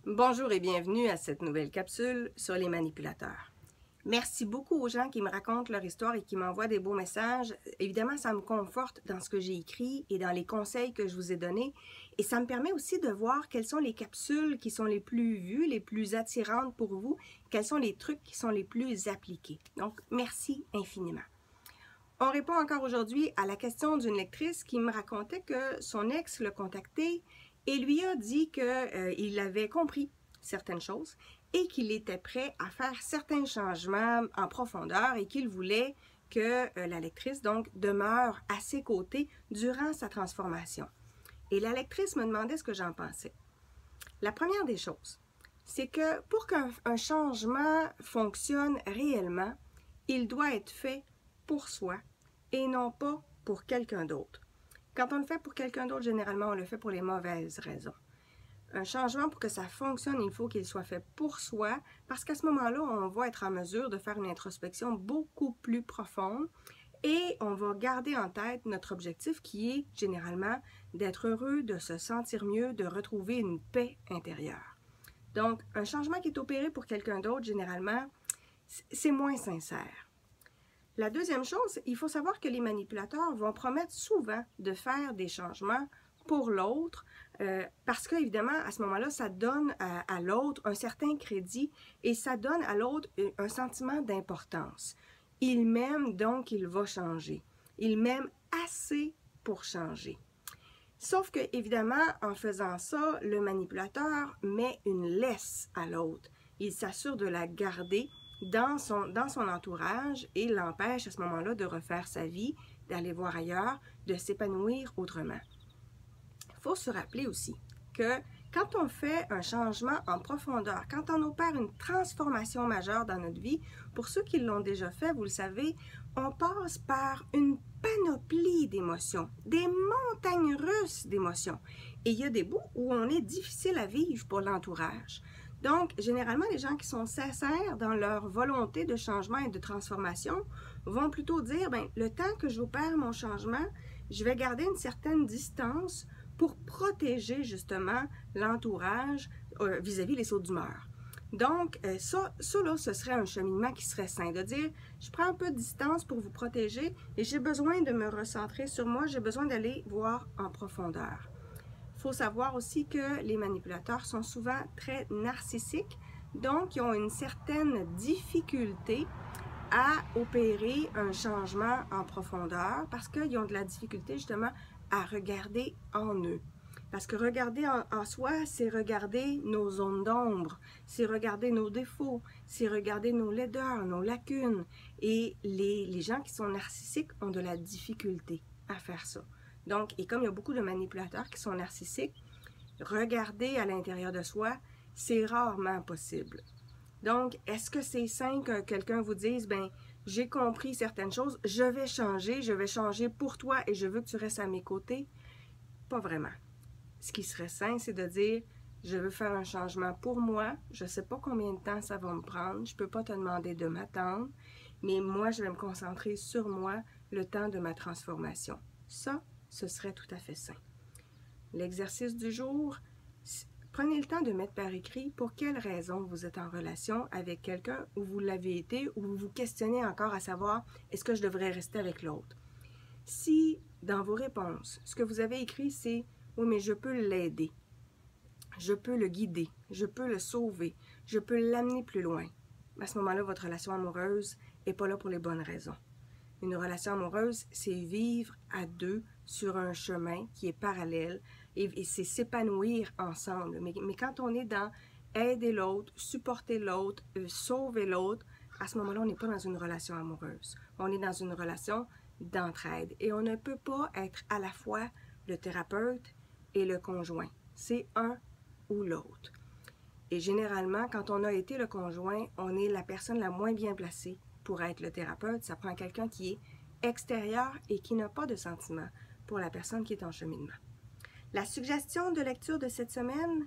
Bonjour et bienvenue à cette nouvelle capsule sur les manipulateurs. Merci beaucoup aux gens qui me racontent leur histoire et qui m'envoient des beaux messages. Évidemment, ça me conforte dans ce que j'ai écrit et dans les conseils que je vous ai donnés. Et ça me permet aussi de voir quelles sont les capsules qui sont les plus vues, les plus attirantes pour vous, quels sont les trucs qui sont les plus appliqués. Donc, merci infiniment. On répond encore aujourd'hui à la question d'une lectrice qui me racontait que son ex l'a contacté et lui a dit qu'il avait compris certaines choses et qu'il était prêt à faire certains changements en profondeur et qu'il voulait que la lectrice donc demeure à ses côtés durant sa transformation. Et la lectrice me demandait ce que j'en pensais. La première des choses, c'est que pour qu'un changement fonctionne réellement, il doit être fait pour soi et non pas pour quelqu'un d'autre. Quand on le fait pour quelqu'un d'autre, généralement, on le fait pour les mauvaises raisons. Un changement, pour que ça fonctionne, il faut qu'il soit fait pour soi, parce qu'à ce moment-là, on va être en mesure de faire une introspection beaucoup plus profonde et on va garder en tête notre objectif qui est généralement d'être heureux, de se sentir mieux, de retrouver une paix intérieure. Donc, un changement qui est opéré pour quelqu'un d'autre, généralement, c'est moins sincère. La deuxième chose, il faut savoir que les manipulateurs vont promettre souvent de faire des changements pour l'autre parce qu'évidemment, à ce moment-là, ça donne à l'autre un certain crédit et ça donne à l'autre un sentiment d'importance. Il m'aime, donc il va changer. Il m'aime assez pour changer. Sauf que, évidemment, en faisant ça, le manipulateur met une laisse à l'autre. Il s'assure de la garder dans son entourage et l'empêche à ce moment-là de refaire sa vie, d'aller voir ailleurs, de s'épanouir autrement. Il faut se rappeler aussi que quand on fait un changement en profondeur, quand on opère une transformation majeure dans notre vie, pour ceux qui l'ont déjà fait, vous le savez, on passe par une panoplie d'émotions, des montagnes russes d'émotions. Et il y a des bouts où on est difficile à vivre pour l'entourage. Donc, généralement, les gens qui sont sincères dans leur volonté de changement et de transformation vont plutôt dire, bien, le temps que j'opère mon changement, je vais garder une certaine distance pour protéger justement l'entourage vis-à-vis les sauts d'humeur. Donc, ça là, ce serait un cheminement qui serait sain, de dire, je prends un peu de distance pour vous protéger et j'ai besoin de me recentrer sur moi, j'ai besoin d'aller voir en profondeur. Il faut savoir aussi que les manipulateurs sont souvent très narcissiques, donc ils ont une certaine difficulté à opérer un changement en profondeur parce qu'ils ont de la difficulté justement à regarder en eux. Parce que regarder en soi, c'est regarder nos zones d'ombre, c'est regarder nos défauts, c'est regarder nos laideurs, nos lacunes. Et les gens qui sont narcissiques ont de la difficulté à faire ça. Donc, et comme il y a beaucoup de manipulateurs qui sont narcissiques, regarder à l'intérieur de soi, c'est rarement possible. Donc, est-ce que c'est sain que quelqu'un vous dise, ben, j'ai compris certaines choses, je vais changer pour toi et je veux que tu restes à mes côtés? Pas vraiment. Ce qui serait sain, c'est de dire, je veux faire un changement pour moi, je ne sais pas combien de temps ça va me prendre, je ne peux pas te demander de m'attendre, mais moi, je vais me concentrer sur moi le temps de ma transformation. Ça, ce serait tout à fait sain. L'exercice du jour, prenez le temps de mettre par écrit pour quelles raisons vous êtes en relation avec quelqu'un ou vous l'avez été ou vous vous questionnez encore à savoir est-ce que je devrais rester avec l'autre. Si dans vos réponses, ce que vous avez écrit c'est oui mais je peux l'aider, je peux le guider, je peux le sauver, je peux l'amener plus loin, à ce moment-là votre relation amoureuse n'est pas là pour les bonnes raisons. Une relation amoureuse, c'est vivre à deux sur un chemin qui est parallèle et c'est s'épanouir ensemble. Mais quand on est dans aider l'autre, supporter l'autre, sauver l'autre, à ce moment-là, on n'est pas dans une relation amoureuse. On est dans une relation d'entraide. Et on ne peut pas être à la fois le thérapeute et le conjoint. C'est un ou l'autre. Et généralement, quand on a été le conjoint, on est la personne la moins bien placée pour être le thérapeute. Ça prend quelqu'un qui est extérieur et qui n'a pas de sentiment pour la personne qui est en cheminement. La suggestion de lecture de cette semaine,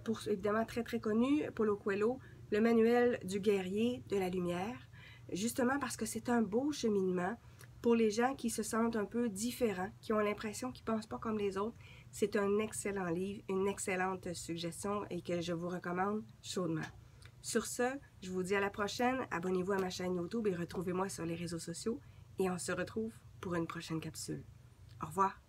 pour évidemment très très connu, Paulo Coelho, le manuel du guerrier de la lumière, justement parce que c'est un beau cheminement pour les gens qui se sentent un peu différents, qui ont l'impression qu'ils ne pensent pas comme les autres. C'est un excellent livre, une excellente suggestion et que je vous recommande chaudement. Sur ce, je vous dis à la prochaine. Abonnez-vous à ma chaîne YouTube et retrouvez-moi sur les réseaux sociaux. Et on se retrouve pour une prochaine capsule. Au revoir.